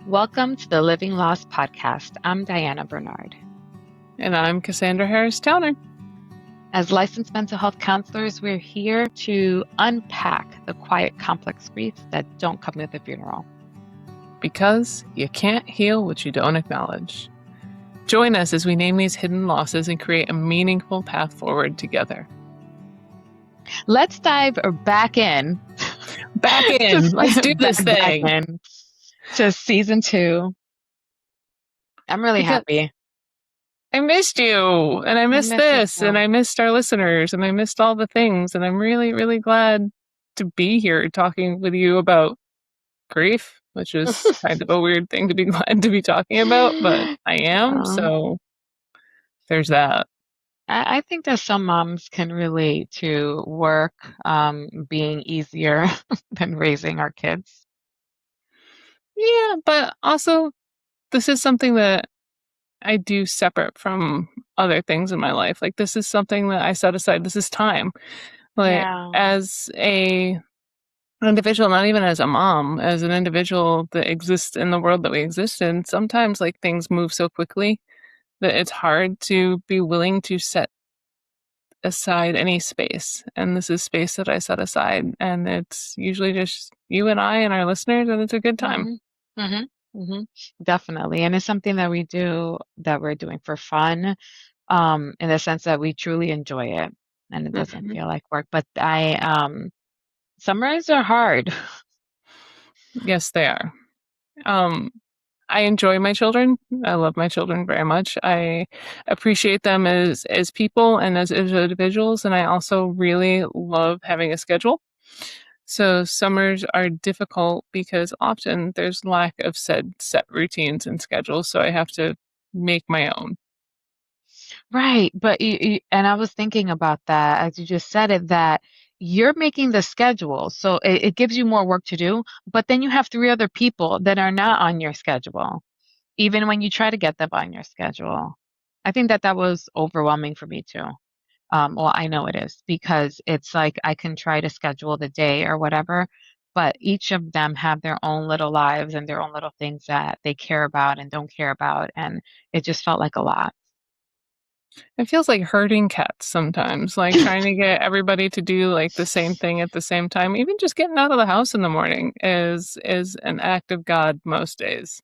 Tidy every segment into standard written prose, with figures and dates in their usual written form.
Welcome to the Living Lost podcast. I'm Diana Bernard. And I'm Cassandra Harris Towner. As licensed mental health counselors, we're here to unpack the quiet, complex griefs that don't come with a funeral. Because you can't heal what you don't acknowledge. Join us as we name these hidden losses and create a meaningful path forward together. Let's dive back in. Let's do this thing. Back in to season 2. I'm really happy. I missed you, and I missed this, and I missed our listeners, and I missed all the things, and I'm really, really glad to be here talking with you about grief, which is kind of a weird thing to be glad to be talking about, but I am, so there's that. I think that some moms can relate to work being easier than raising our kids. Yeah, but also this is something that I do separate from other things in my life. Like, this is something that I set aside. This is time. Like, as an individual, not even as a mom, as an individual that exists in the world that we exist in, sometimes like things move so quickly that it's hard to be willing to set aside any space. And this is space that I set aside. And it's usually just you and I and our listeners, and it's a good time. Definitely. And it's something that we do, that we're doing for fun, in the sense that we truly enjoy it and it doesn't feel like work. But summers are hard. Yes, they are. I enjoy my children. I love my children very much. I appreciate them as people and as individuals. And I also really love having a schedule. So summers are difficult because often there's lack of set routines and schedules. So I have to make my own. Right. But and I was thinking about that as you just said it, that you're making the schedule. So it gives you more work to do, but then you have 3 other people that are not on your schedule, even when you try to get them on your schedule. I think that was overwhelming for me too. Well, I know it is, because it's like I can try to schedule the day or whatever, but each of them have their own little lives and their own little things that they care about and don't care about. And it just felt like a lot. It feels like herding cats sometimes, like trying to get everybody to do like the same thing at the same time. Even just getting out of the house in the morning is an act of God most days.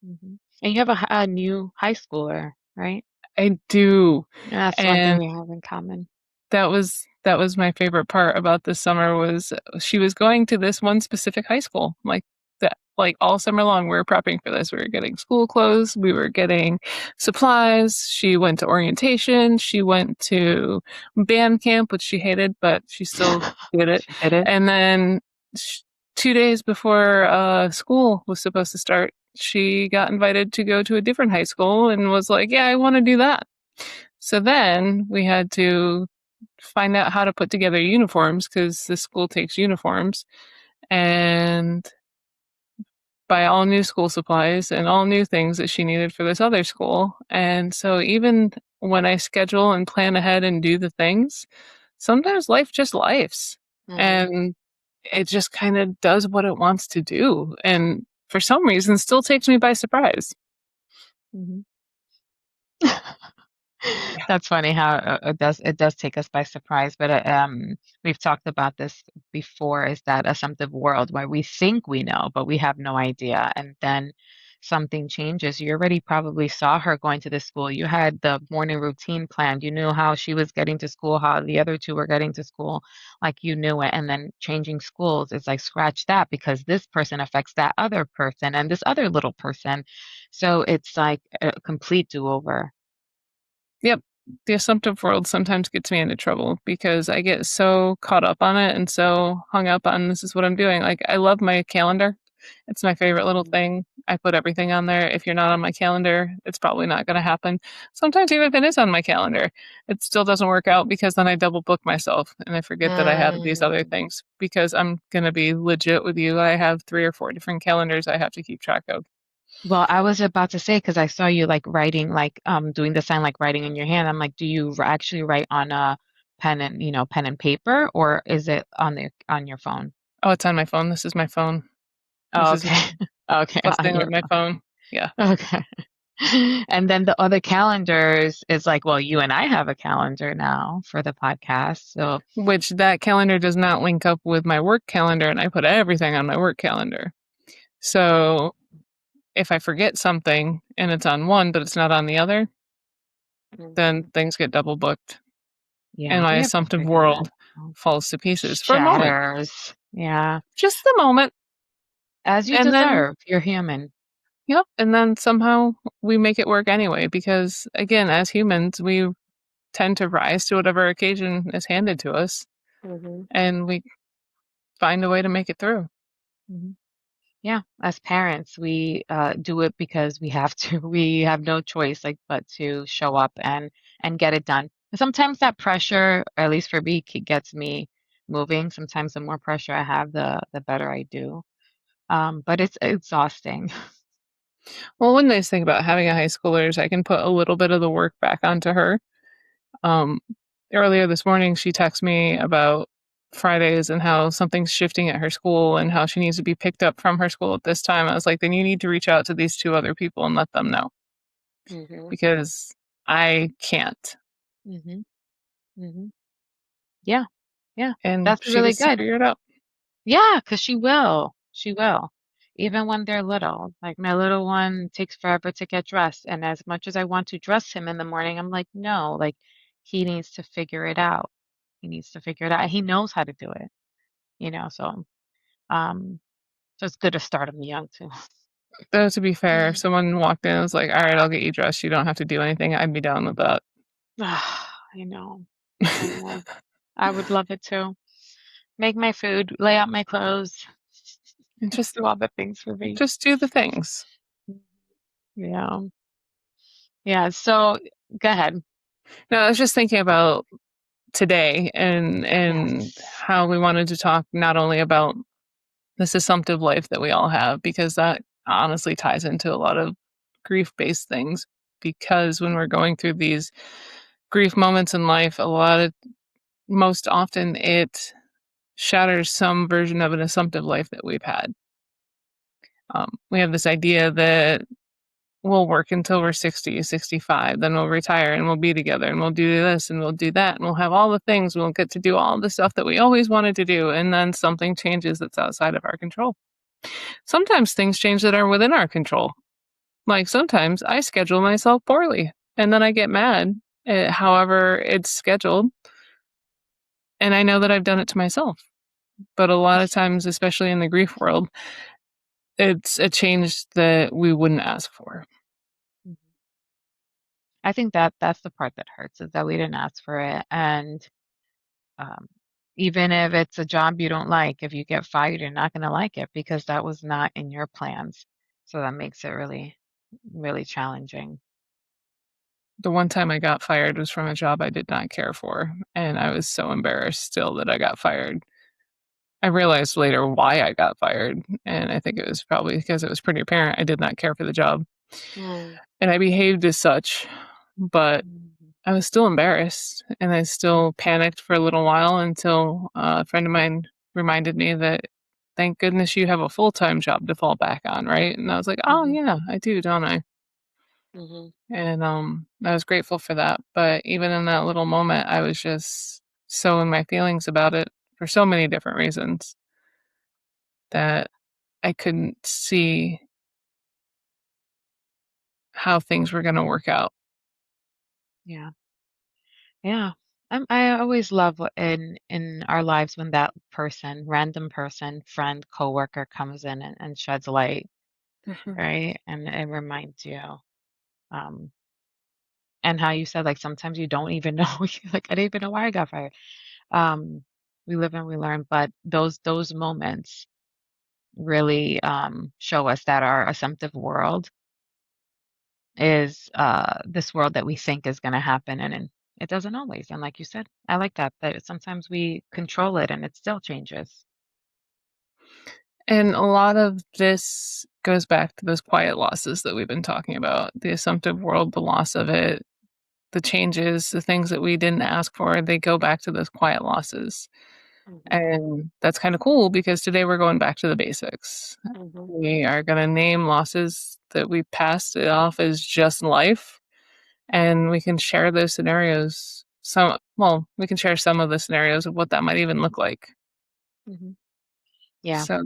And you have a new high schooler, right? I do. Yeah, that's one thing we have in common. That was my favorite part about this summer, was she was going to this one specific high school. Like all summer long, we were prepping for this. We were getting school clothes. We were getting supplies. She went to orientation. She went to band camp, which she hated, but she still did it. And then 2 days before school was supposed to start, she got invited to go to a different high school and was like, yeah, I want to do that. So then we had to find out how to put together uniforms, because the school takes uniforms, and buy all new school supplies and all new things that she needed for this other school. And so even when I schedule and plan ahead and do the things, sometimes life just lifes. And it just kind of does what it wants to do. And for some reason, still takes me by surprise. That's funny how it does take us by surprise. But we've talked about this before, is that Assumptive World, where we think we know, but we have no idea. And then something changes. You already probably saw her going to the school. You had the morning routine planned. You knew how she was getting to school, how the other 2 were getting to school. Like, you knew it. And then changing schools, it's like, scratch that, because this person affects that other person and this other little person. So it's like a complete do-over. Yep. The Assumptive World sometimes gets me into trouble because I get so caught up on it and so hung up on this is what I'm doing. Like, I love my calendar. It's my favorite little thing. I put everything on there. If you're not on my calendar, it's probably not going to happen. Sometimes even if it is on my calendar, it still doesn't work out, because then I double book myself and I forget that I have these other things, because I'm going to be legit with you. I have 3 or 4 different calendars I have to keep track of. Well, I was about to say, because I saw you like writing, like doing the sign, like writing in your hand. I'm like, do you actually write on a pen and paper, or is it on your phone? Oh, it's on my phone. This is my phone. This Oh, is okay. me Okay, on fussing with your my phone. Yeah. phone. Okay. And then the other calendars is like, well, you and I have a calendar now for the podcast. So, Which that calendar does not link up with my work calendar, and I put everything on my work calendar. So if I forget something and it's on one, but it's not on the other, then mhm. things get double booked. And Yeah, my we have to assumptive figure that world out. falls to pieces for a moment. Shatters. Yeah. Just the moment. As you And then, deserve. You're human. yep. And then somehow we make it work anyway, because again, as humans, we tend to rise to whatever occasion is handed to us Hmm. and we find a way to make it through. Hmm. Yeah, as parents, we do it because we have to. We have no choice, like, but to show up and get it done. And sometimes that pressure, or at least for me, gets me moving. Sometimes the more pressure I have, the better I do. But it's exhausting. Well, one nice thing about having a high schooler is I can put a little bit of the work back onto her. Um, Earlier this morning, she texted me about Fridays and how something's shifting at her school and how she needs to be picked up from her school at this time. I was like, then you need to reach out to these two other people and let them know Hmm. because I can't. Hmm. Hmm. Yeah, yeah, And that's she really gets to good. figure it out. Yeah, because she will. She will. Even when they're little. Like my little one takes forever to get dressed. And as much as I want to dress him in the morning, I'm like, no, like he needs to figure it out. He needs to figure it out. He knows how to do it, um, so it's good to start him young too. Though, to be fair, if someone walked in and was like, all right, I'll get you dressed. You don't have to do anything. I'd be down with that. I know. I know. I would love it too. Make my food, lay out my clothes, And do all the things for me. just do the things. Yeah. Yeah. So go ahead. No, I was just thinking about today and Yes. how we wanted to talk not only about this assumptive life that we all have, because that honestly ties into a lot of grief based things. Because when we're going through these grief moments in life, a lot of most often it shatters some version of an assumptive life that we've had. We have this idea that we'll work until we're 60, 65, then we'll retire and we'll be together and we'll do this and we'll do that and we'll have all the things. We'll get to do all the stuff that we always wanted to do. And then something changes that's outside of our control. Sometimes things change that are within our control. Like sometimes I schedule myself poorly and then I get mad at however it's scheduled. And I know that I've done it to myself. But a lot of times, especially in the grief world, it's a change that we wouldn't ask for. Mhm. I think that that's the part that hurts is that we didn't ask for it. And um, even if it's a job you don't like, if you get fired, you're not going to like it because that was not in your plans. So that makes it really, really challenging. The one time I got fired was from a job I did not care for, and I was so embarrassed still that I got fired. I realized later why I got fired, and I think it was probably because it was pretty apparent I did not care for the job. Mm. And I behaved as such, but Mhm. I was still embarrassed, and I still panicked for a little while until a friend of mine reminded me that thank goodness you have a full-time job to fall back on, right? And I was like, "Oh, Mhm. yeah, I do, don't I?" Mhm. And I was grateful for that. But even in that little moment, I was just so in my feelings about it for so many different reasons that I couldn't see how things were going to work out. Yeah. Yeah. I always love in our lives when that person, random person, friend, coworker comes in and sheds light, Mhm. right? And it reminds you. Um, and how you said like sometimes you don't even know like I didn't even know why I got fired. Um, we live and we learn, but those moments really show us that our assumptive world is this world that we think is going to happen and it doesn't always. And like you said, I like that sometimes we control it and it still changes. And a lot of this goes back to those quiet losses that we've been talking about the assumptive world, the loss of it, the changes, the things that we didn't ask for, they go back to those quiet losses. Mhm. And that's kind of cool because today we're going back to the basics. Mhm. We are going to name losses that we passed it off as just life, and we can share those scenarios. We can share some of the scenarios of what that might even look like. Mhm. Yeah. So,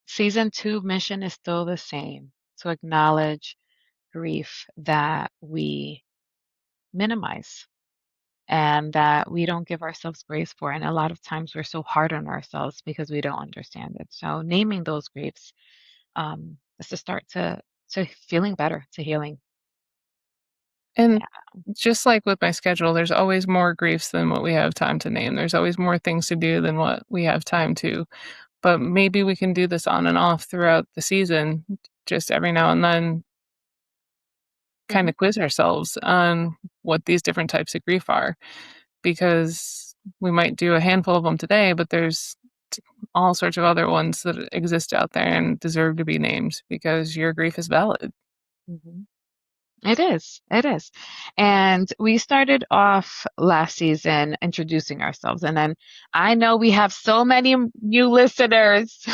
Season two mission is still the same, to acknowledge grief that we minimize and that we don't give ourselves grace for. And a lot of times we're so hard on ourselves because we don't understand it. So naming those griefs is to start to feeling better, to healing. and Yeah. just like with my schedule, there's always more griefs than what we have time to name. There's always more things to do than what we have time to. But maybe we can do this on and off throughout the season, just every now and then kind Hmm. of quiz ourselves on what these different types of grief are, because we might do a handful of them today, but there's all sorts of other ones that exist out there and deserve to be named because your grief is valid. Hmm. It is. It is. And we started off last season introducing ourselves. And then I know we have so many new listeners.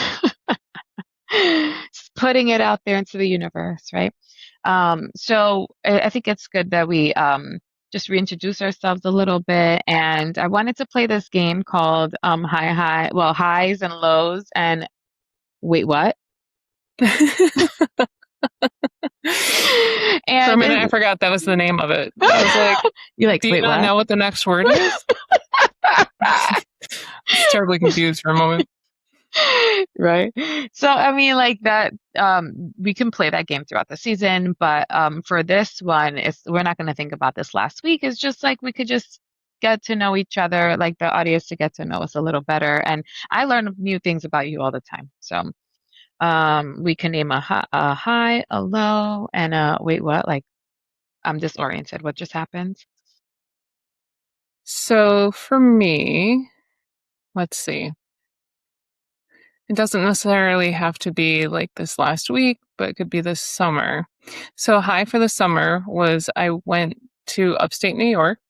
Just putting it out there into the universe, right? So I think it's good that we just reintroduce ourselves a little bit. And I wanted to play this game called Highs and Lows. And wait, what? For a And minute, I forgot that was the name of it. I was like, you're like, do you wait, not what? know what the next word is? I was terribly confused for a moment. Right. So I mean like that we can play that game throughout the season, but for this one it's we're not going to think about this last week. It's just like we could just get to know each other, like the audience to get to know us a little better. And I learn new things about you all the time. So we can name a high, a low, and a wait, what? Like I'm disoriented. What just happened? So for me, let's see. It doesn't necessarily have to be like this last week, but it could be this summer. So, high for the summer was I went to upstate New York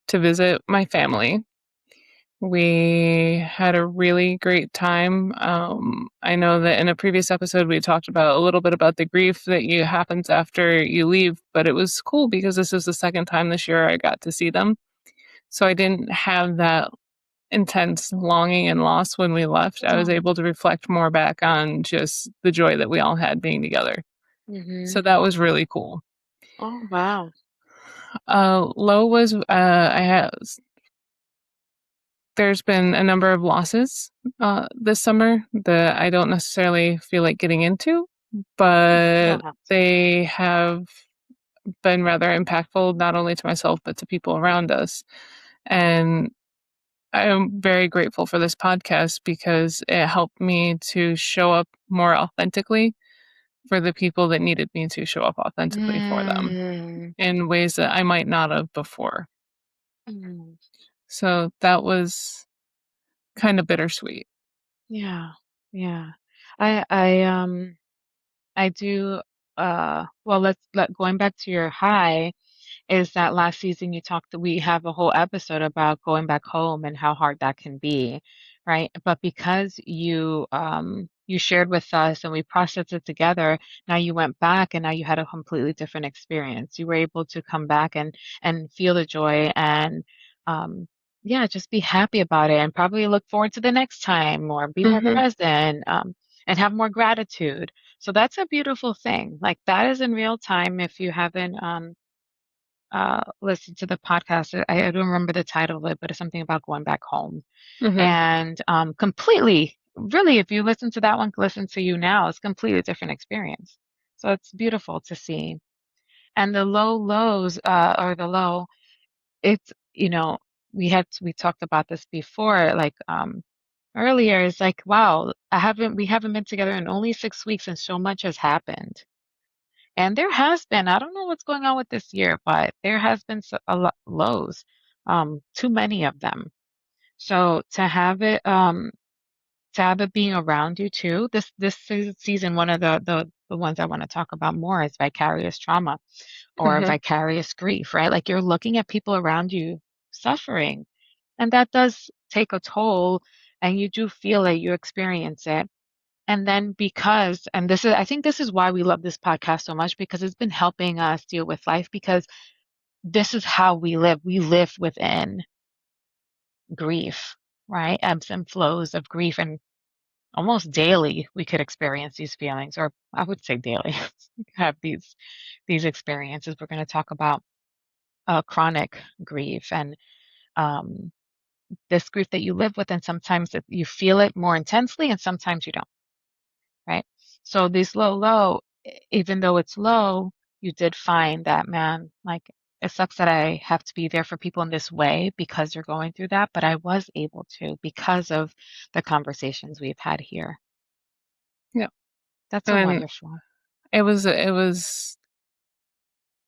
to visit my family. We had a really great time. I know that in a previous episode, we talked about a little bit about the grief that you happens after you leave, but it was cool because this is the second time this year I got to see them. So I didn't have that intense longing and loss when we left. I was Oh. able to reflect more back on just the joy that we all had being together. Mm-hmm. So that was really cool. Oh, wow. Low was I have there's been a number of losses this summer that I don't necessarily feel like getting into, You but don't have to. they have been rather impactful not only to myself but to people around us. And I'm very grateful for this podcast because it helped me to show up more authentically for the people that needed me to show up authentically for them Mm. in ways that I might not have before. Mm. So that was kind of bittersweet. Yeah, yeah. I I do well let going back to your high is that last season you talked we have a whole episode about going back home and how hard that can be, right? But because you shared with us and we processed it together, now you went back and now you had a completely different experience. You were able to come back and feel the joy and um yeah, just be happy about it and probably look forward to the next time or be more Hmm. present and have more gratitude. So that's a beautiful thing. Like that is in real time if you haven't listened to the podcast. I don't remember the title of it, but it's something about going back home. Hmm. And completely, really, if you listen to that one, listen to you now, it's a completely different experience. So it's beautiful to see. And the low lows, or the low, it's, we talked about this before, like earlier, it's like, wow, we haven't been together in only 6 weeks and so much has happened. And there has been, I don't know what's going on with this year, but there has been a lot lows, too many of them. So to have it being around you too, this season, one of the ones I want to talk about more is vicarious trauma or Hmm. vicarious grief, right? Like you're looking at people around you suffering, and that does take a toll and you do feel it, you experience it. And then because, and this is, I think this is why we love this podcast so much because it's been helping us deal with life because this is how we live. We live within grief, right? Ebbs and flows of grief. And almost daily we could experience these feelings, or I would say daily, have these experiences. We're going to talk about chronic grief and um, this grief that you live with, and sometimes you feel it more intensely, and sometimes you don't, right? So this low, even though it's low, you did find that, man, like it sucks that I have to be there for people in this way because you're going through that, but I was able to because of the conversations we've had here. Yeah. That's a And wonderful. it was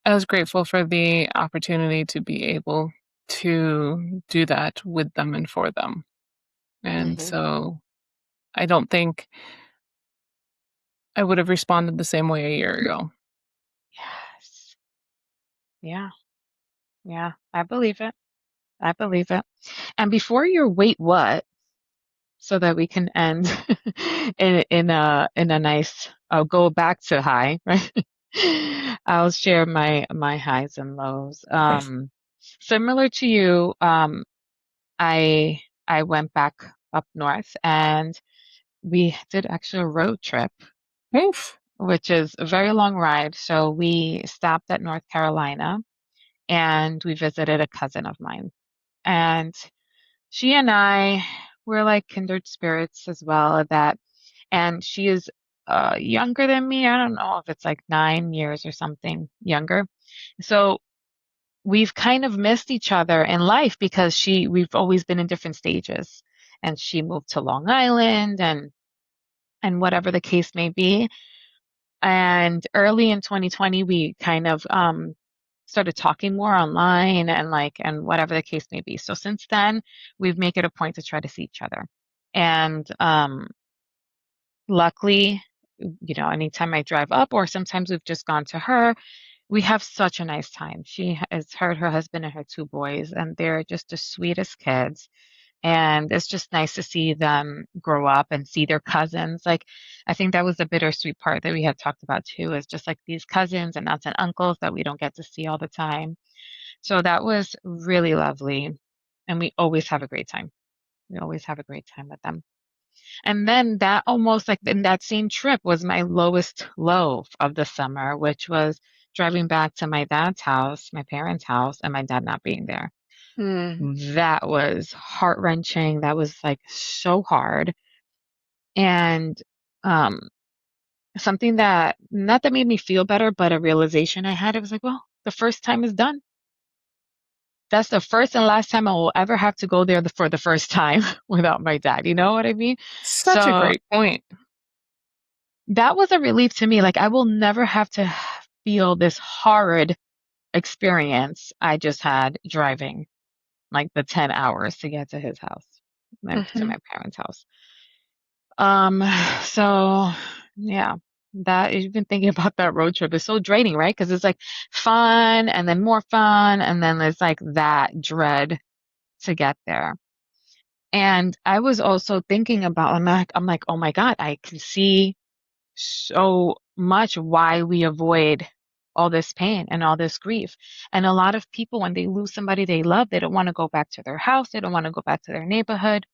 I was grateful for the opportunity to be able to do that with them and for them. And Hmm. so I don't think I would have responded the same way a year ago. Yes. Yeah. Yeah. I believe it. I believe it. And before your wait what, so that we can end in a nice, I'll go back to high, right? I'll share my highs and lows. Similar to you, I I went back up north and we did actually a road trip, Oof. which is a very long ride. So we stopped at North Carolina and we visited a cousin of mine. And she and I were like kindred spirits as well, that and she is younger than me. I don't know if it's like 9 years or something younger. So we've kind of missed each other in life because we've always been in different stages. And she moved to Long Island and whatever the case may be. And early in 2020, we kind of started talking more online and whatever the case may be. So since then, we've made it a point to try to see each other. And luckily, anytime I drive up or sometimes we've just gone to her, we have such a nice time. She has her husband and her two boys, and they're just the sweetest kids. And it's just nice to see them grow up and see their cousins. Like, I think that was the bittersweet part that we had talked about too, is just like these cousins and aunts and uncles that we don't get to see all the time. So that was really lovely. And we always have a great time. We always have a great time with them. And then that almost like in that same trip was my lowest low of the summer, which was driving back to my dad's house, my parents' house, and my dad not being there. Mm. That was heart-wrenching. That was like so hard. And um something that not that made me feel better, but a realization I had, it was like, well, the first time is done. That's the first and last time I will ever have to go there for the first time without my dad. You know what I mean? Such a So great point. that was a relief to me. Like I will never have to feel this horrid experience I just had driving like the 10 hours to get to his house, to Hmm. my parents' house. Um, so yeah, that even thinking about that road trip is so draining, right? Because it's like fun and then more fun, and then there's like that dread to get there. And I was also thinking about, I'm like, oh my God, I can see so much why we avoid all this pain and all this grief. And a lot of people, when they lose somebody they love, they don't want to go back to their house. They don't want to go back to their neighborhood.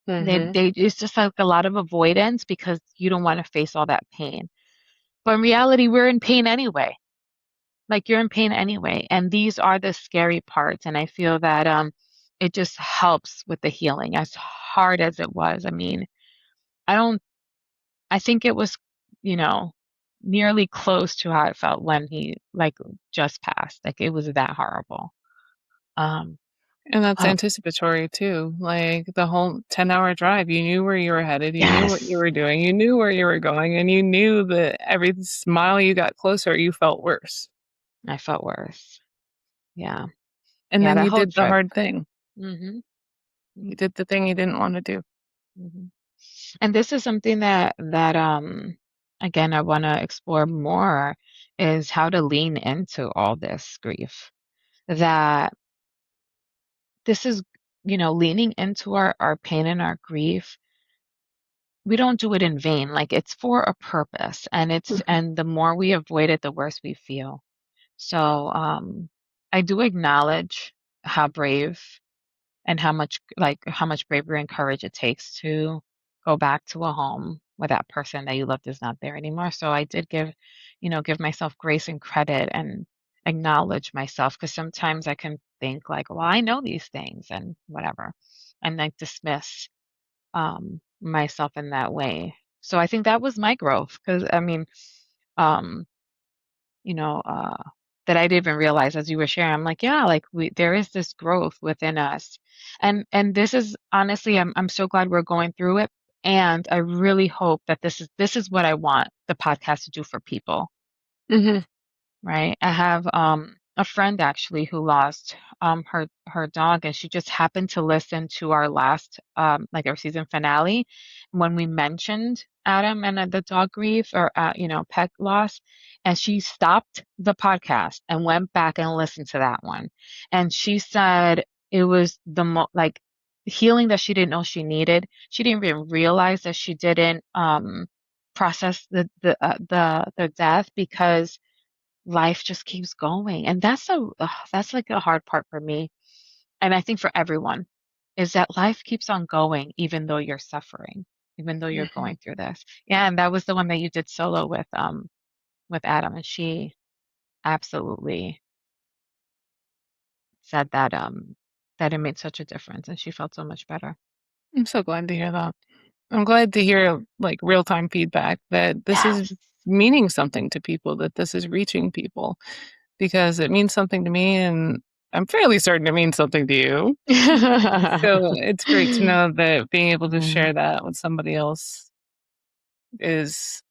Hmm. It's just like a lot of avoidance because you don't want to face all that pain. But in reality, we're in pain anyway. Like you're in pain anyway. And these are the scary parts. And I feel that it just helps with the healing as hard as it was. I mean, I don't I think it was, you know, nearly close to how it felt when he like just passed. Like it was that horrible. Um, And that's oh, anticipatory too. Like the whole 10-hour drive, you knew where you were headed, you knew what you yes, were doing, you knew where you were going, and you knew that every mile you got closer, you felt worse. I felt worse. Yeah. And Yeah, then that you whole did the trip. hard thing. Hmm. You Hmm. did the thing you didn't want to do. Hmm. And this is something that again I want to explore more is how to lean into all this grief. That this is leaning into our pain and our grief, we don't do it in vain. Like it's for a purpose, and the more we avoid it, the worse we feel. So, I do acknowledge how brave and how much bravery and courage it takes to go back to a home where that person that you loved is not there anymore. So I did give myself grace and credit and acknowledge myself because sometimes I can think like, well, I know these things and whatever, and like dismiss myself in that way. So I think that was my growth because I mean, um, you know, that I didn't even realize as you were sharing. I'm like, yeah, like there is this growth within us. And this is honestly, I'm so glad we're going through it. And I really hope that this is what I want the podcast to do for people. Hmm. Right. I have a friend actually who lost her dog, and she just happened to listen to our last like our season finale when we mentioned Adam and the dog grief or pet loss, and she stopped the podcast and went back and listened to that one. And she said it was the like healing that she didn't know she needed. She didn't even realize that she didn't process the death because life just keeps going. And that's like a hard part for me. And I think for everyone is that life keeps on going even though you're suffering, even though you're Hmm. going through this. Yeah, and that was the one that you did solo with Adam, and she absolutely said that it made such a difference and she felt so much better. I'm so glad to hear that. I'm glad to hear like real time feedback that this is Yes. meaning something to people, that this is reaching people because it means something to me and I'm fairly certain it means something to you. So it's great to know that being able to Mm. share that with somebody else is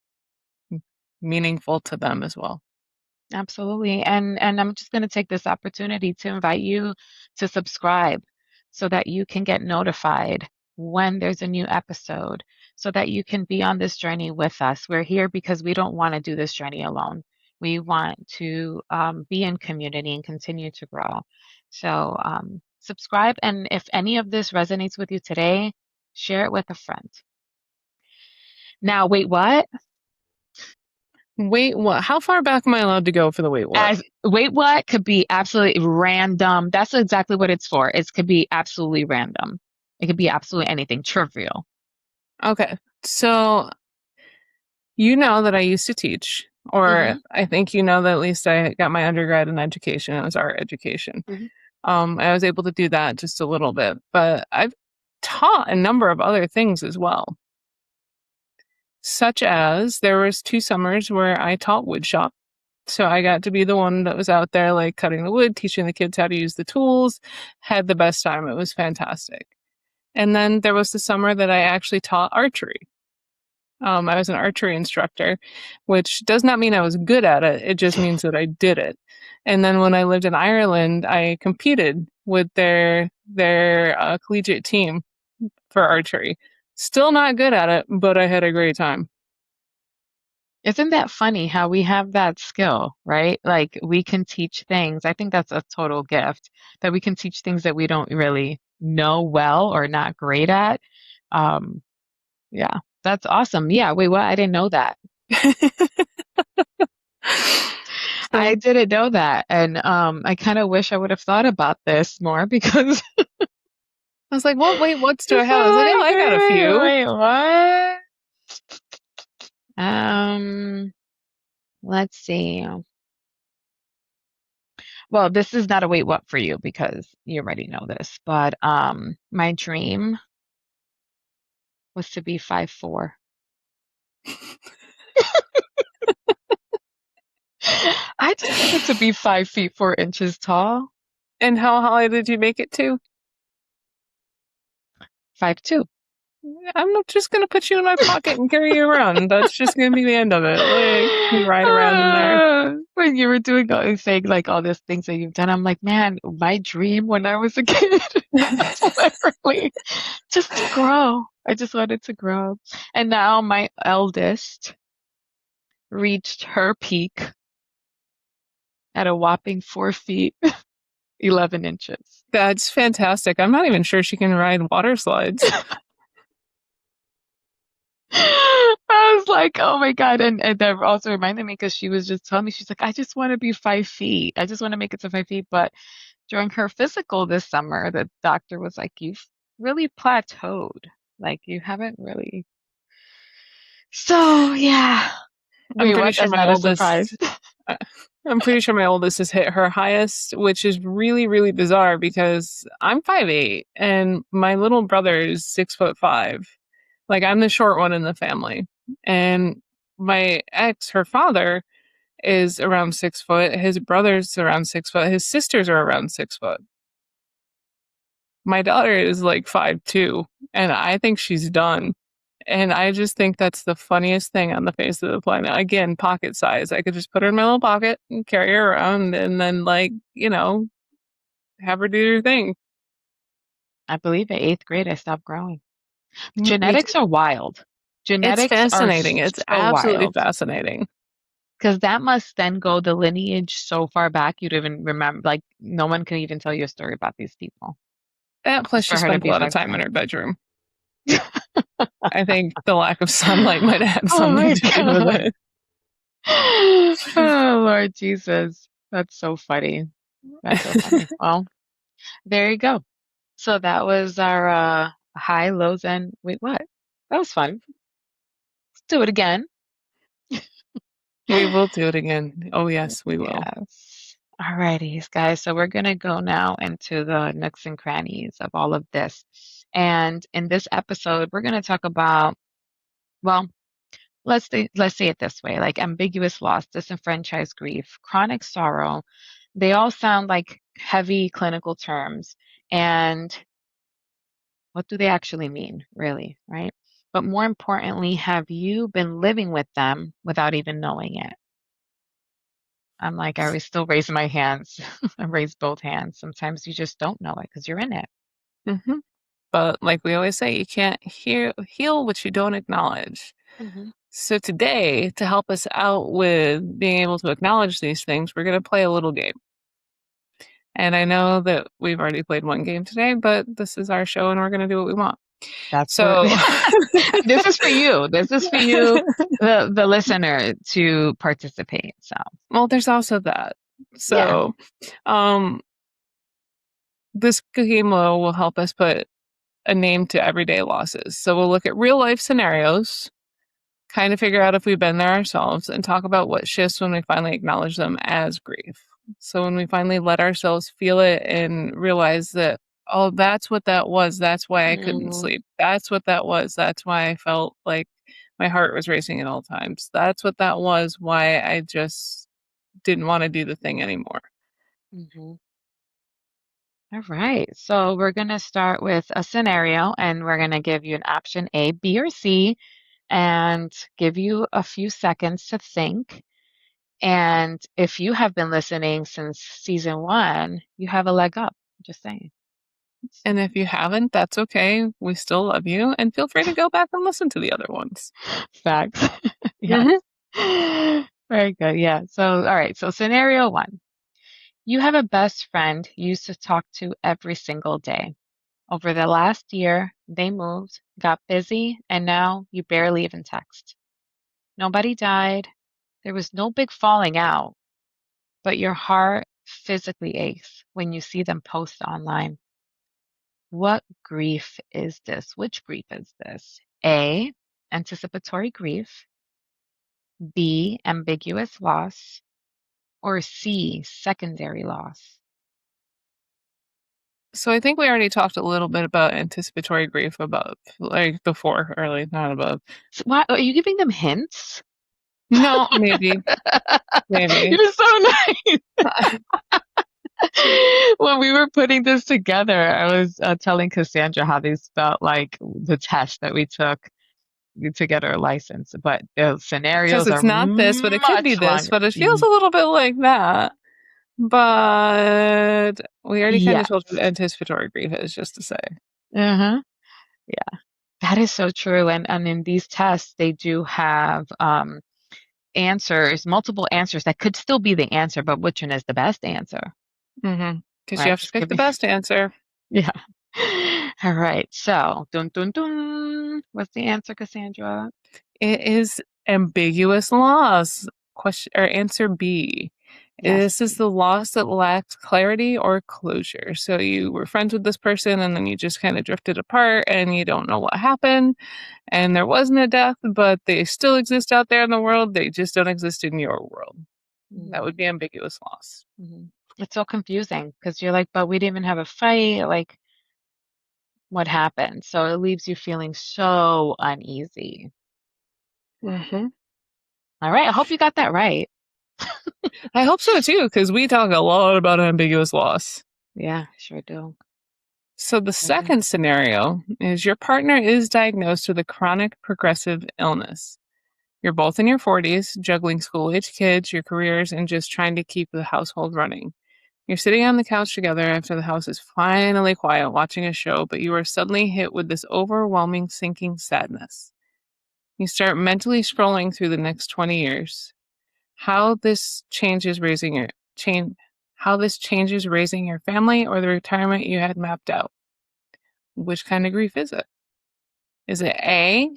meaningful to them as well. Absolutely. And I'm just going to take this opportunity to invite you to subscribe so that you can get notified when there's a new episode, so that you can be on this journey with us. We're here because we don't want to do this journey alone. We want to be in community and continue to grow. So subscribe. And if any of this resonates with you today, share it with a friend. Now, wait, what? Wait, what? How far back am I allowed to go for the wait, what? As wait, what could be absolutely random. That's exactly what it's for. It could be absolutely random. It could be absolutely anything trivial. Okay. So you know that I used to teach, or Hmm. I think you know that at least I got my undergrad in education. It was art education. Hmm. I was able to do that just a little bit, but I've taught a number of other things as well, such as there was 2 summers where I taught woodshop. So I got to be the one that was out there like cutting the wood, teaching the kids how to use the tools, had the best time. It was fantastic. And then there was the summer that I actually taught archery. I was an archery instructor, which does not mean I was good at it. It just means that I did it. And then when I lived in Ireland, I competed with their collegiate team for archery. Still not good at it, but I had a great time. Isn't that funny how we have that skill, right? Like we can teach things. I think that's a total gift that we can teach things that we don't really know well or not great at. Um, yeah, that's awesome. Yeah, wait, what? I didn't know that. I So didn't know that. And I kind of wish I would have thought about this more because I was like, what? Wait, what's do I it's so have? I was like, oh, like, I got a few. wait, what? Um, let's see. Well, this is not a wait what for you because you already know this, but my dream was to be 5'4". I just wanted to be 5 feet 4 inches tall. And how high did you make it to? 5'2". I'm not just gonna put you in my pocket and carry you around. That's just gonna be the end of it. Like you ride around in there. When you were doing saying like all these things that you've done, I'm like, man, my dream when I was a kid was literally just to grow. I just wanted to grow. And now my eldest reached her peak at a whopping 4 feet. 11 inches. That's fantastic. I'm not even sure she can ride water slides. I was like, oh my God. And that also reminded me because she was just telling me, she's like, I just want to be 5 feet. I just want to make it to 5 feet. But during her physical this summer, the doctor was like, you've really plateaued. Like, you haven't really. So, yeah. I'm Wait, pretty what? sure That's my not a surprise. oldest uh, I'm pretty sure my oldest has hit her highest, which is really, really bizarre because I'm 5'8" and my little brother is 6'5". Like I'm the short one in the family. And my ex, her father, is around 6 foot. His brother's around 6 foot. His sisters are around 6 foot. My daughter is like 5'2", and I think she's done. And I just think that's the funniest thing on the face of the planet. Again, pocket size. I could just put her in my little pocket and carry her around and then, like, have her do her thing. I believe in eighth grade, I stopped growing. Me Genetics too. are wild. It's Genetics are fascinating. It's so absolutely wild fascinating. because that must then go the lineage so far back you'd even remember. Like, no one can even tell you a story about these people That plus just she for her to spent a be lot of five time in foot. her bedroom. I think the lack of sunlight might have had Oh something my to do with God. it. Oh, Lord Jesus. That's so funny. That's so funny. Well, there you go. So that was our high, lows, and wait, what? That was fun. Let's do it again. We will do it again. Oh, yes, we will. Yes. Alrighty, guys. So we're gonna go now into the nooks and crannies of all of this. And in this episode, we're gonna talk about, well, let's say it this way, like ambiguous loss, disenfranchised grief, chronic sorrow. They all sound like heavy clinical terms. And what do they actually mean, really, right? But more importantly, have you been living with them without even knowing it? I'm like, I always still raise my hands. I raise both hands. Sometimes you just don't know it because you're in it. Hmm. But like we always say, you can't heal what you don't acknowledge. Hmm. So today, to help us out with being able to acknowledge these things, we're going to play a little game. And I know that we've already played one game today, but this is our show and we're going to do what we want. That's what So, this is for you. This is for you, the listener, to participate. So well, there's also that. yeah. So, um, this game will help us put a name to everyday losses. So we'll look at real life scenarios, kind of figure out if we've been there ourselves, and talk about what shifts when we finally acknowledge them as grief. So when we finally let ourselves feel it and realize that, oh, that's what that was. That's why I couldn't Mm-hmm. sleep. That's what that was. That's why I felt like my heart was racing at all times. That's what that was. Why I just didn't want to do the thing anymore. All right. So we're going to start with a scenario and we're going to give you an option A, B, or C and give you a few seconds to think. And if you have been listening since season one, you have a leg up. Just saying. And if you haven't, that's okay. We still love you. And feel free to go back and listen to the other ones. Facts. Yes. Hmm. Very good. Yeah. So, all right. So, scenario one, you have a best friend you used to talk to every single day. Over the last year, they moved, got busy, and now you barely even text. Nobody died. There was no big falling out, but your heart physically aches when you see them post online. What grief is this? Which grief is this? A, anticipatory grief, B, ambiguous loss, or C, secondary loss? So I think we already talked a little bit about anticipatory grief above, like before, early, not above. So why are you giving them hints? No, maybe, maybe. You're so nice. When we were putting this together, I was telling Cassandra how these felt like the test that we took to get our license, but the Because scenarios are it's not this, but it could be much this, longer. but it feels a little bit like that. But we already kind of Yes. told you what anticipatory grief is, just to say. Uh-huh. Yeah, that is so true. And in these tests, they do have answers, multiple answers that could still be the answer, but which one is the best answer? Hmm. Because you right? have to Just pick the giving, best answer. yeah. All right. So, dun dun dun. What's the answer, Cassandra? It is ambiguous loss. Question or answer B. Yes. This is the loss that lacks clarity or closure. So you were friends with this person and then you just kind of drifted apart and you don't know what happened. And there wasn't a death, but they still exist out there in the world. They just don't exist in your world. That would Hmm. be ambiguous loss. Hmm. It's so confusing because you're like, but we didn't even have a fight. Like, what happened? So it leaves you feeling so uneasy. Hmm. All right. I hope you got that right. I hope so too, because we talk a lot about ambiguous loss. Yeah, sure do. So the Sure do. second scenario is your partner is diagnosed with a chronic progressive illness. You're both in your 40s, juggling school age kids, your careers, and just trying to keep the household running. You're sitting on the couch together after the house is finally quiet, watching a show, but you are suddenly hit with this overwhelming, sinking sadness. You start mentally scrolling through the next 20 years. How this changes raising your change how this changes raising your family or the retirement you had mapped out. Which kind of grief is it? Is it A,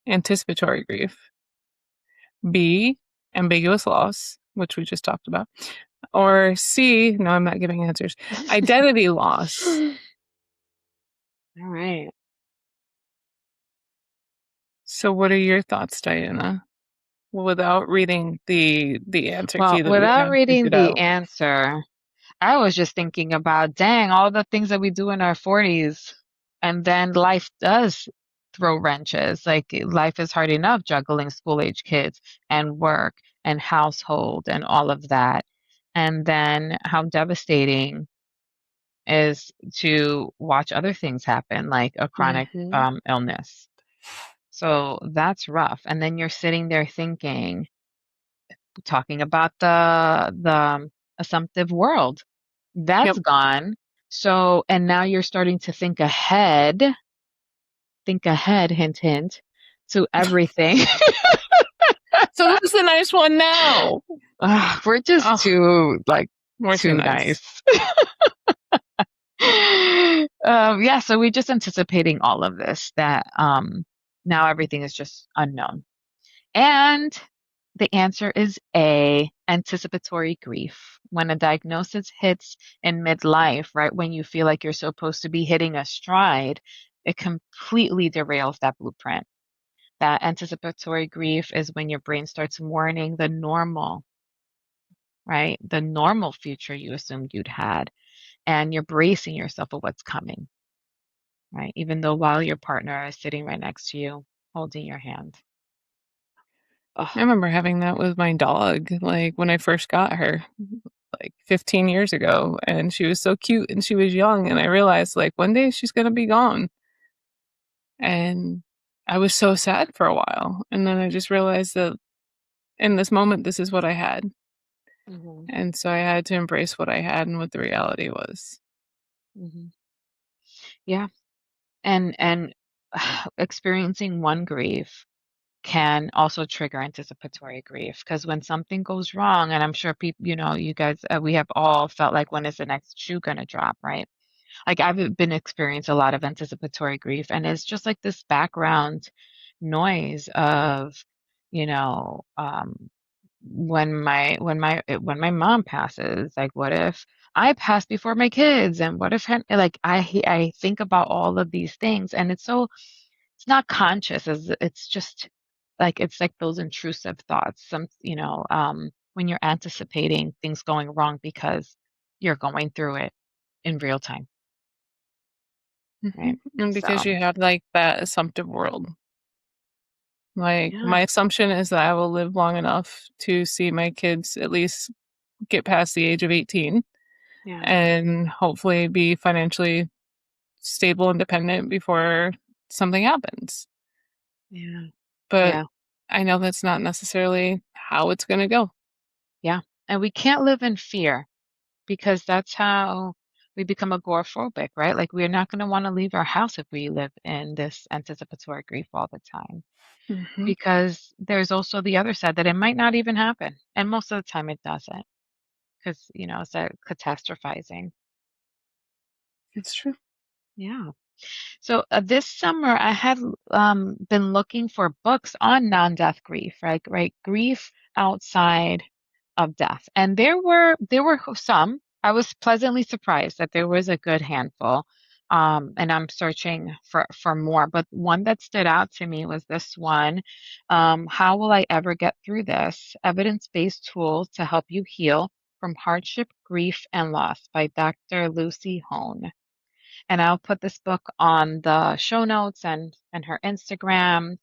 anticipatory grief, B, ambiguous loss, which we just talked about, or C, no, I'm not giving answers, identity loss? All right. So what are your thoughts, Diana? Without reading the answer Well, key that we without have reading printed the out. answer, I was just thinking about, dang, all the things that we do in our 40s, and then life does throw wrenches. Like life is hard enough juggling school age kids and work and household and all of that. And then how devastating is to watch other things happen, like a chronic Hmm. illness. So that's rough. And then you're sitting there thinking, talking about the assumptive world. That's Yep. gone. So, and now you're starting to think ahead, hint, hint, to everything. So who's the nice one now? We're just Oh, too, like, we're too too nice. nice. Yeah, so we're just anticipating all of this that now everything is just unknown. And the answer is A, anticipatory grief. When a diagnosis hits in midlife, right when you feel like you're supposed to be hitting a stride, it completely derails that blueprint. That anticipatory grief is when your brain starts mourning the normal, right? The normal future you assumed you'd had, and you're bracing yourself for what's coming, right? Even though while your partner is sitting right next to you, holding your hand. I Oh. remember having that with my dog, like when I first got her, like 15 years ago, and she was so cute and she was young, and I realized like one day she's gonna be gone. And I was so sad for a while. And then I just realized that in this moment this is what I had. Hmm. And so I had to embrace what I had and what the reality was. Hmm. Yeah. And experiencing one grief can also trigger anticipatory grief because when something goes wrong, and I'm sure people, you guys, we have all felt like when is the next shoe gonna drop, right? Like I've been experiencing a lot of anticipatory grief, and it's just like this background noise of, you know, when my mom passes, like what if I pass before my kids, and what if like I think about all of these things, and it's not conscious, as it's just like it's like those intrusive thoughts. When you're anticipating things going wrong because you're going through it in real time, right? And because So you have like that assumptive world. Like yeah, my assumption is that I will live long enough to see my kids at least get past the age of 18 yeah, and hopefully be financially stable and dependent before something happens. yeah, But yeah, I know that's not necessarily how it's going to go. yeah. And we can't live in fear because that's how we become agoraphobic, right? Like we're not going to want to leave our house if we live in this anticipatory grief all the time. Hmm. Because there's also the other side that it might not even happen. And most of the time it doesn't because, it's that catastrophizing. It's true. Yeah. So this summer, I had been looking for books on non-death grief, right? Grief outside of death, and there were some. I was pleasantly surprised that there was a good handful, and I'm searching for more. But one that stood out to me was this one. How will I ever get through this? Evidence-based tools to help you heal from hardship, grief, and loss by Dr. Lucy Hone. And I'll put this book on the show notes and her Instagram.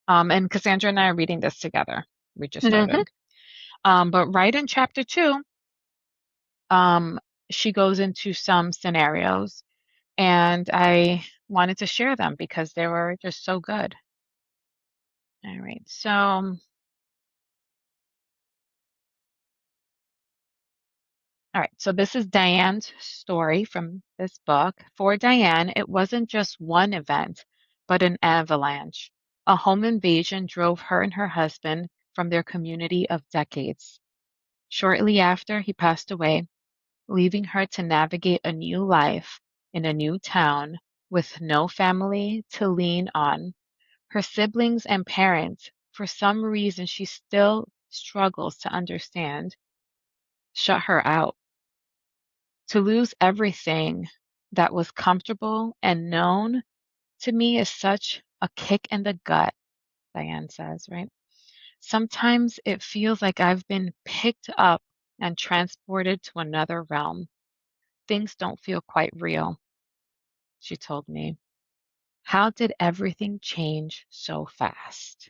And Cassandra and I are reading this together. We just Hmm. started. But right in chapter 2, um, she goes into some scenarios, and I wanted to share them because they were just so good. All right. So, all right. So this is Diane's story from this book. For Diane, it wasn't just one event, but an avalanche. A home invasion drove her and her husband from their community of decades. Shortly after, he passed away, leaving her to navigate a new life in a new town with no family to lean on. Her siblings and parents, for some reason she still struggles to understand, shut her out. To lose everything that was comfortable and known to me is such a kick in the gut, Diane says, right? Sometimes it feels like I've been picked up and transported to another realm. Things don't feel quite real, she told me. How did everything change so fast?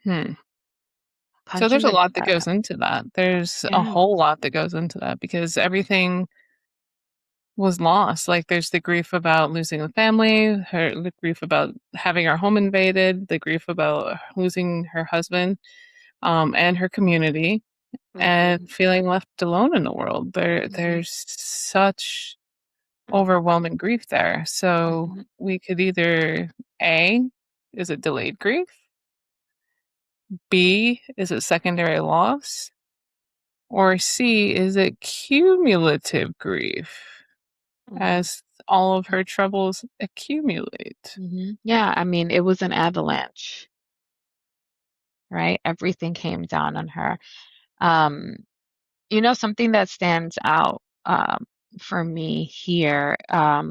Hmm. So Punch in there's a the lot that gut. goes into that. There's a Yeah. whole lot that goes into that because everything was lost. Like there's the grief about losing the family, the grief about having our home invaded, the grief about losing her husband, and her community, and Hmm. feeling left alone in the world. Hmm. There's such overwhelming grief there. So Hmm. we could either A, is it delayed grief? B, is it secondary loss? Or C, is it cumulative grief Hmm. as all of her troubles accumulate? Hmm. Yeah, I mean, it was an avalanche, right? Everything came down on her. Um, something that stands out for me here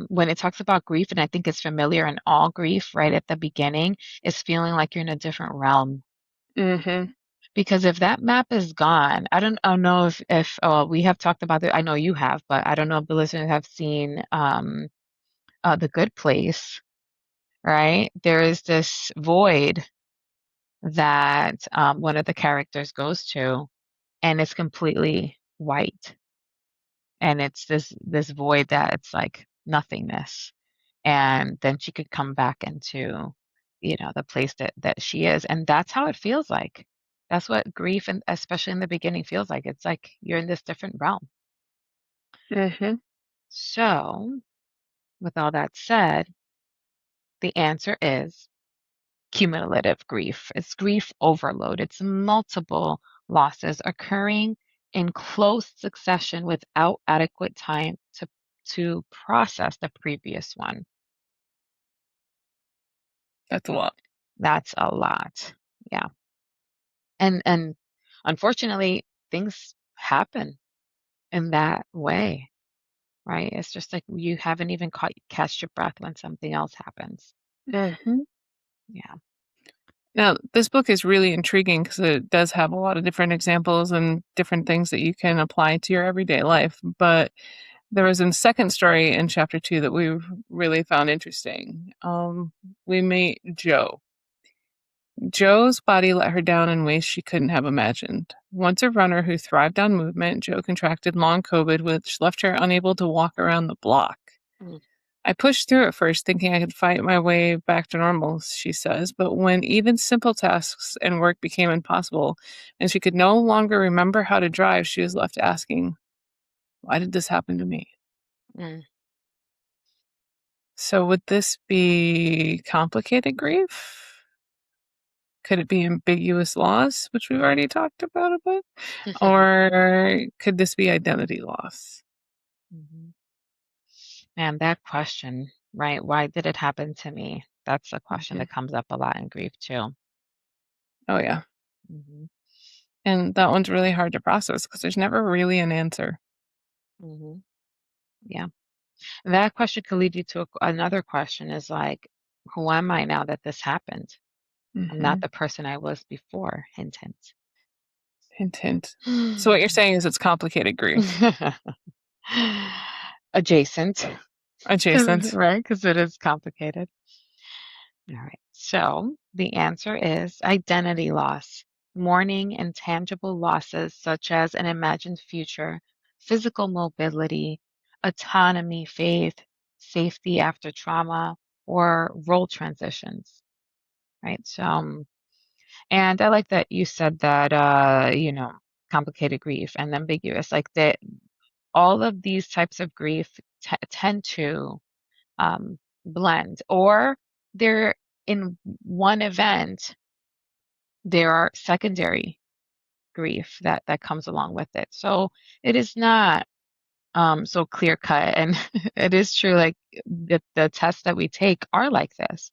when it talks about grief, and I think it's familiar in all grief, right at the beginning, is feeling like you're in a different realm. Mhm. Because if that map is gone, I don't know if we have talked about it. I know you have, but I don't know if the listeners have seen The Good Place, right? There is this void that one of the characters goes to, and it's completely white. And it's this void that it's like nothingness. And then she could come back into, the place that she is. And that's how it feels like. That's what grief, and especially in the beginning, feels like. It's like you're in this different realm. Mhm. So, with all that said, the answer is cumulative grief. It's grief overload. It's multiple losses occurring in close succession without adequate time to process the previous one. That's a lot. That's a lot. Yeah. And unfortunately, things happen in that way, right? It's just like you haven't even catch your breath when something else happens. Mhm. Yeah. Now, this book is really intriguing because it does have a lot of different examples and different things that you can apply to your everyday life. But there was a second story in chapter 2 that we really found interesting. We meet Jo. Jo's body let her down in ways she couldn't have imagined. Once a runner who thrived on movement, Jo contracted long COVID, which left her unable to walk around the block. Mm. I pushed through at first, thinking I could fight my way back to normal, she says, but when even simple tasks and work became impossible, and she could no longer remember how to drive, she was left asking, why did this happen to me? Mm. So, would this be complicated grief? Could it be ambiguous loss, which we've already talked about a bit? Or could this be identity loss? And that question, right? Why did it happen to me? That's a question Mhm. that comes up a lot in grief too. Oh, yeah. Hmm. And that one's really hard to process because there's never really an answer. Hmm. Yeah. And that question could lead you to another question is like, who am I now that this happened? I'm not Hmm. the person I was before. Hint, Hint, hint. So what you're hint. saying is it's complicated grief. Adjacent, Adjacent. right? Because it is complicated. All right. So the answer is identity loss, mourning intangible losses such as an imagined future, physical mobility, autonomy, faith, safety after trauma, or role transitions, right? So, and I like that you said that, complicated grief and ambiguous, like that all of these types of grief tend to blend, or they're in one event, there are secondary grief that comes along with it. So it is not so clear cut, and it is true. Like the tests that we take are like this,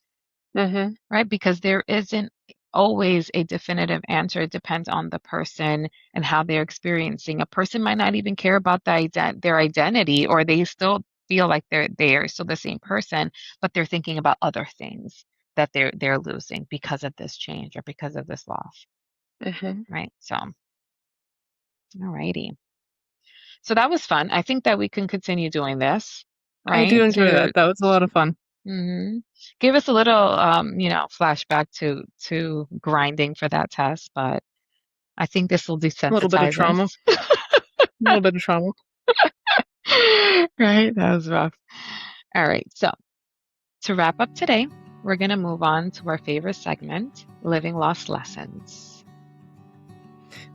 Hmm. right? Because there isn't always a definitive answer. It depends on the person and how they're experiencing. A person might not even care about their identity, or they still feel like they're still the same person, but they're thinking about other things that they're losing because of this change or because of this loss, Hmm. right? So, alrighty. So that was fun. I think that we can continue doing this, I do right? enjoy that. That was a lot of fun. Hmm. Give us a little, flashback to grinding for that test, but I think this will A little bit of desensitize trauma. us. A little bit of trauma. Right? That was rough. All right. So to wrap up today, we're going to move on to our favorite segment, Living Lost Lessons.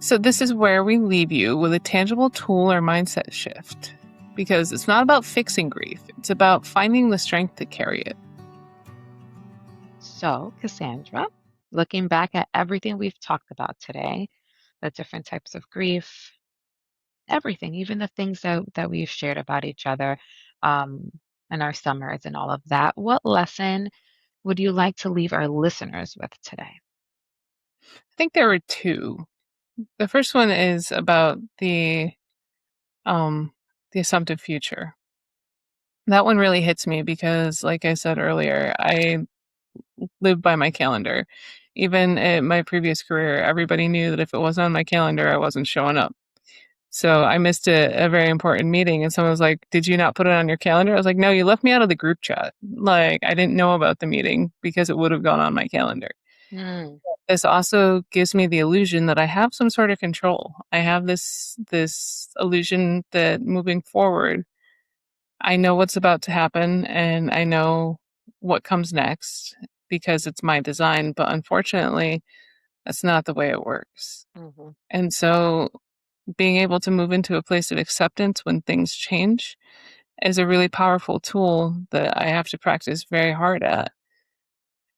So this is where we leave you with a tangible tool or mindset shift. Because it's not about fixing grief, it's about finding the strength to carry it. So, Cassandra, looking back at everything we've talked about today, the different types of grief, everything, even the things that we've shared about each other, um, and our summers and all of that, what lesson would you like to leave our listeners with today? I think there were two. The first one is about um the assumptive future. That one really hits me because like I said earlier, I live by my calendar. Even in my previous career, everybody knew that if it wasn't on my calendar, I wasn't showing up. So I missed a very important meeting and someone was like, "Did you not put it on your calendar?" I was like, "No, you left me out of the group chat." Like I didn't know about the meeting because it would have gone on my calendar. Mm, This also gives me the illusion that I have some sort of control. I have this illusion that moving forward, I know what's about to happen and I know what comes next because it's my design, but unfortunately, that's not the way it works. mhm, And so being able to move into a place of acceptance when things change is a really powerful tool that I have to practice very hard at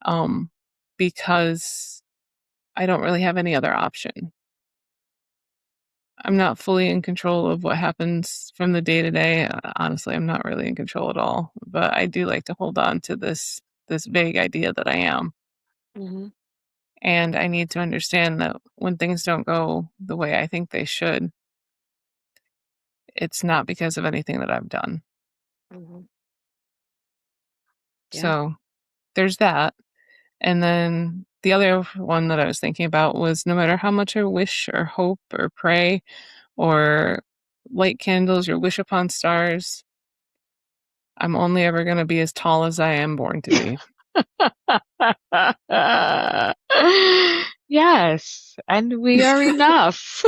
um, because I don't really have any other option. I'm not fully in control of what happens from the day to day. Honestly, I'm not really in control at all, but I do like to hold on to this vague idea that I am. mhm, And I need to understand that when things don't go the way I think they should, it's not because of anything that I've done. mhm. Yeah. So there's that. And then the other one that I was thinking about was no matter how much I wish or hope or pray or light candles or wish upon stars, I'm only ever going to be as tall as I am born to be. Yes, and we are enough.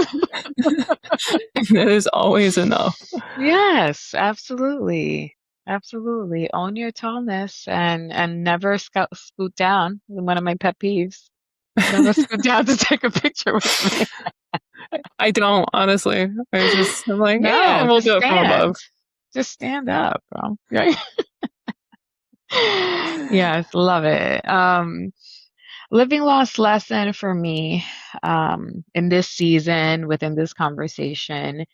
That is always enough. Yes, absolutely. Absolutely. Own your tallness and never scoot down. One of my pet peeves. Never scoot down to take a picture with me. I don't, honestly. I'm like, yeah, No, we'll just do it from above. stand. Just stand up, bro. Right? Yes, love it. Living lost lesson for me, in this season, within this conversation,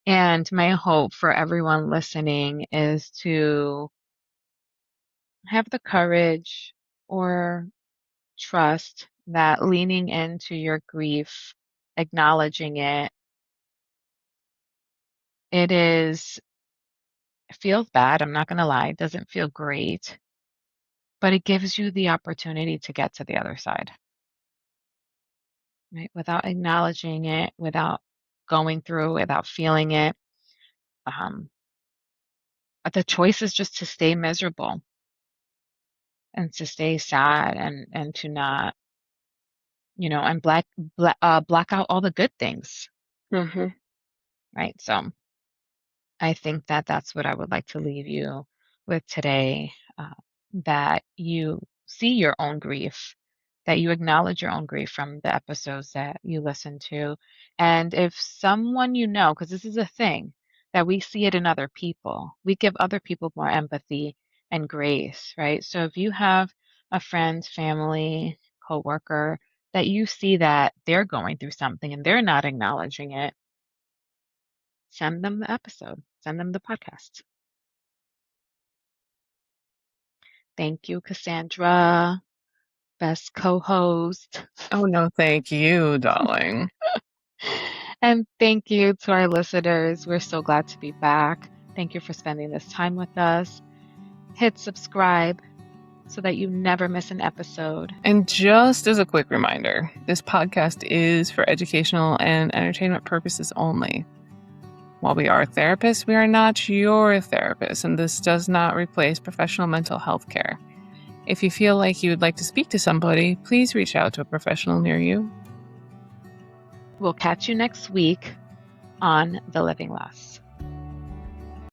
And my hope for everyone listening is to have the courage or trust that leaning into your grief, acknowledging it, it is, it feels bad. I'm not going to lie. It doesn't feel great, but it gives you the opportunity to get to the other side, right? Without acknowledging it, without going through, without feeling it. Um, the choice is just to stay miserable and to stay sad and to not, and black out all the good things, Hmm. right? So I think that that's what I would like to leave you with today, that you see your own grief, that you acknowledge your own grief from the episodes that you listen to. And if someone because this is a thing that we see it in other people, we give other people more empathy and grace, right? So if you have a friend, family, coworker that you see that they're going through something and they're not acknowledging it, send them the episode, send them the podcast. Thank you, Cassandra, best co-host. Oh, no, thank you, darling. And thank you to our listeners. We're so glad to be back. Thank you for spending this time with us. Hit subscribe so that you never miss an episode. And just as a quick reminder, this podcast is for educational and entertainment purposes only. While we are therapists, we are not your therapist, and this does not replace professional mental health care. If you feel like you would like to speak to somebody, please reach out to a professional near you. We'll catch you next week on The Living Loss.